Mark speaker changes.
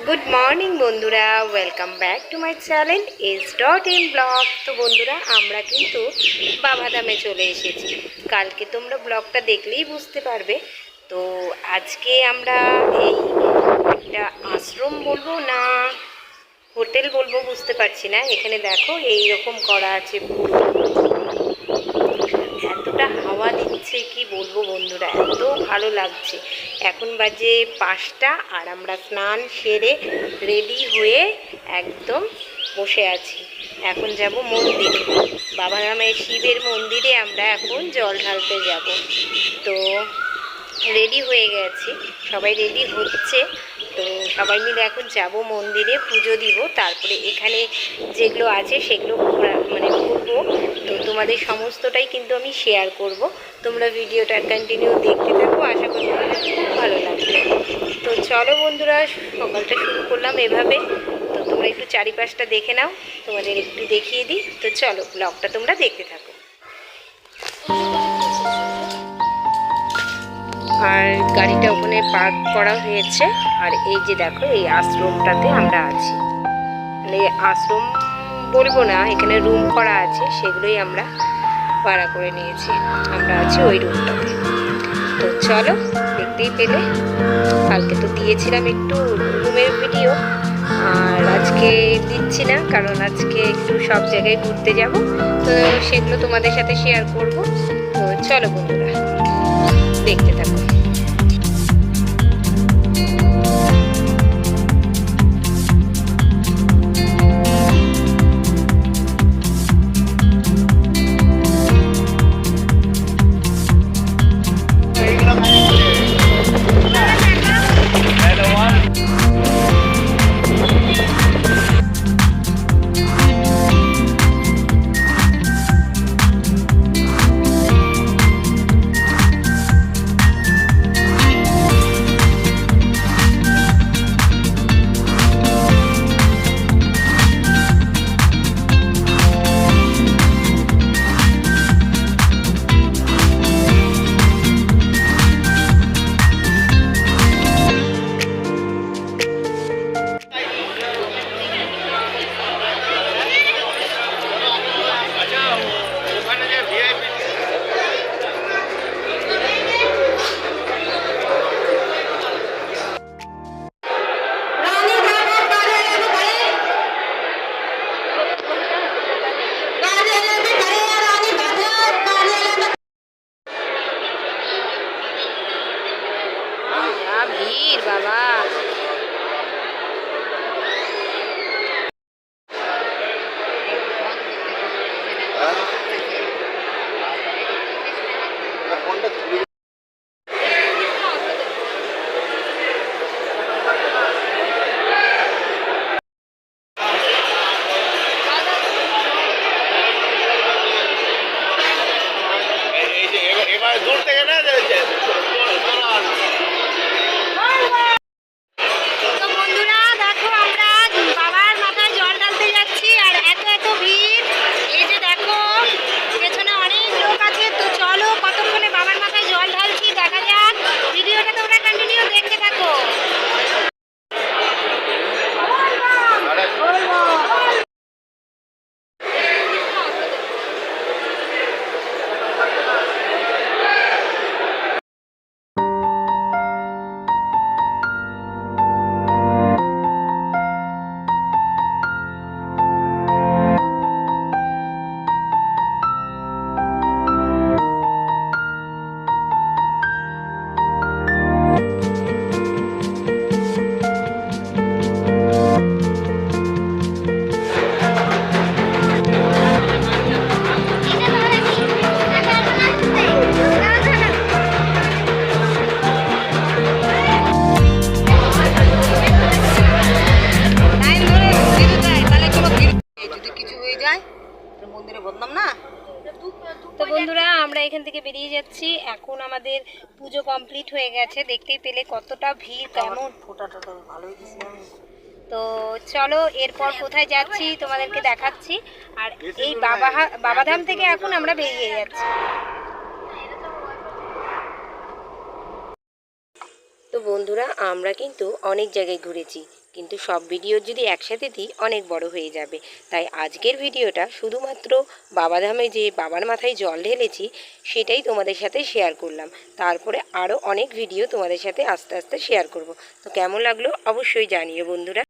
Speaker 1: Good morning বন্ধুরা, welcome back to my channel S.in blog. তো বন্ধুরা, আমরা কিন্তু বাবাধামে চলে এসেছি। কালকে তোমরা ব্লগটা দেখলেই বুঝতে পারবে। তো আজকে আমরা এই একটা আশ্রম বলবো না হোটেল বলবো বুঝতে পারছি না। এখানে দেখো এই রকম করা আছে, এতটা হাওয়া দিচ্ছে কি বলবো বন্ধুরা, এত ভালো লাগছে। এখন বাজে 5টা আর আমরা স্নান সেরে রেডি হয়ে একদম বসে আছি। এখন যাব মন্দিরে, বাবাধামের শিবের মন্দিরে আমরা এখন জল ঢালতে যাব। তো রেডি হয়ে গেছি, সবাই রেডি হচ্ছে। তো সবাই মিলে এখন যাব মন্দিরে, পুজো দিব, তারপরে এখানে যেগুলো আছে সেগুলো ঘুরবো। তো তোমাদের সমস্তটাই কিন্তু আমি শেয়ার করব। তোমরা ভিডিওটা কন্টিনিউ দেখতে থাকো, আশা করি তোমাদের খুব ভালো লাগবে। তো চলো বন্ধুরা, সকালটা শুরু করলাম এভাবে। তো তোমরা একটু চারিপাশটা দেখে নাও, তোমাদের একটু দেখিয়ে দিই। তো চলো, ব্লগটা তোমরা দেখতে থাকো। আর গাড়িটা ওখানে পার্ক করা হয়েছে। আর এই যে দেখো, এই আশ্রমটাতে আমরা আছি। মানে আশ্রম বলবো না, এখানে রুম করা আছে, সেগুলোই আমরা ভাড়া করে নিয়েছি। আমরা আছি ওই রুমটাতে। তো চলো, দেখতেই পেলে কালকে তো দিয়েছিলাম একটু রুমের ভিডিও, আর আজকে দিচ্ছি না, কারণ আজকে একটু সব জায়গায় ঘুরতে যাব। তো সেগুলো তোমাদের সাথে শেয়ার করব। তো চলো বন্ধুরা, দেখতে থাকো। ভিড় বাবা,
Speaker 2: দূর থেকে না
Speaker 1: তো বন্ধুরা, আমরা এখান থেকে বেরিয়ে যাচ্ছি। এখন আমাদের পুজো কমপ্লিট হয়ে গেছে, দেখতেই পেলে কতটা ভিড়, কেমন ফোটাটা ভালোই দিচ্ছে। তো চলো, এরপর কোথায় যাচ্ছি তোমাদেরকে দেখাচ্ছি। আর এই বাবাধাম থেকে এখন আমরা বেরিয়ে যাচ্ছি। তো বন্ধুরা, আমরা কিন্তু অনেক জায়গায় ঘুরেছি, কিন্তু সব ভিডিও যদি একসাথে দিই অনেক বড় হয়ে যাবে। তাই আজকের ভিডিওটা শুধুমাত্র বাবাধামে যে বাবার মাথায় জল ঢেলেছি সেটাই তোমাদের সাথে শেয়ার করলাম। তারপরে আরও অনেক ভিডিও তোমাদের সাথে আস্তে আস্তে শেয়ার করব। তো কেমন লাগলো অবশ্যই জানিও বন্ধুরা।